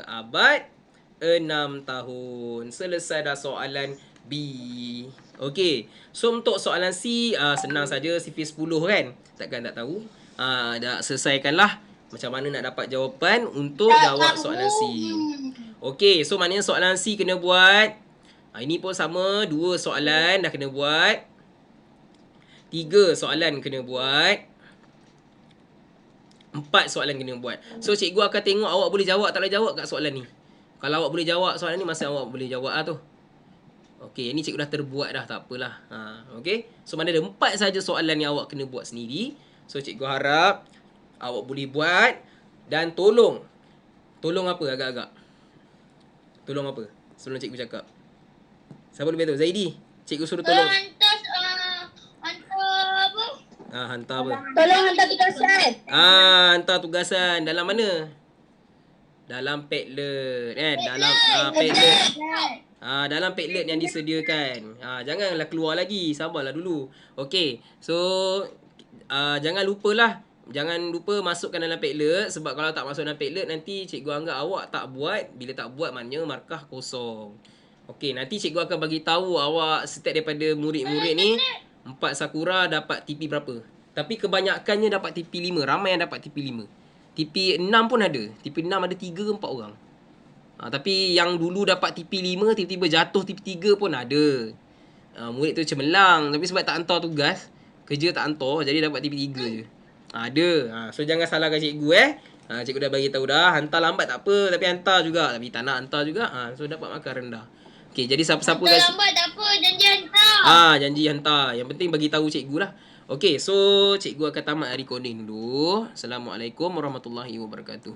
abad 6 tahun. Selesai dah soalan B. Okey. So untuk soalan C senang saja, sifir 10 kan. Takkan tak tahu. Dah selesaikanlah macam mana nak dapat jawapan untuk jawab soalan C. Okey, so maknanya soalan C kena buat. Ini pun sama, 2 soalan dah kena buat. 3 soalan kena buat. 4 soalan kena buat. So cikgu akan tengok awak boleh jawab tak boleh jawab kat soalan ni. Kalau awak boleh jawab soalan ni, masa awak boleh jawab tu. Okey, ni cikgu dah terbuat dah, tak apalah. Okey. So mana ada 4 saja soalan yang awak kena buat sendiri. So cikgu harap awak boleh buat dan tolong. Tolong apa agak-agak? Tolong apa? Sebelum cikgu cakap. Siapa lebih tahu? Zaidi. Cikgu suruh tolong. Hantar apa? Hantar apa? Tolong hantar tugasan. Hantar tugasan dalam mana? Dalam Padlet kan? Dalam Padlet. Dalam Padlet yang disediakan. Janganlah keluar lagi. Sabarlah dulu. Okey. So jangan lupalah. Jangan lupa masukkan dalam Padlet. Sebab kalau tak masuk dalam Padlet, nanti cikgu anggap awak tak buat. Bila tak buat, maknanya markah kosong. Okey, nanti cikgu akan bagi tahu awak setiap daripada murid-murid ni 4 Sakura dapat TP berapa. Tapi kebanyakannya dapat TP 5. Ramai yang dapat TP 5. TP 6 pun ada. TP 6 ada 3 ke 4 orang. Tapi yang dulu dapat TP 5, tiba-tiba jatuh TP 3 pun ada. Murid tu cemerlang. Tapi sebab tak hantar tugas, kerja tak hantar, jadi dapat TP 3 je. Ada. So jangan salahkan cikgu Cikgu dah bagi tahu dah. Hantar lambat tak apa, tapi hantar juga. Tapi tak nak hantar juga. So dapat markah rendah. Okey, jadi siapa-siapa Hantar lambat tak apa, janji hantar. Janji hantar. Yang penting bagi tahu cikgu lah. Okey, so cikgu akan tamat recording dulu. Assalamualaikum warahmatullahi wabarakatuh.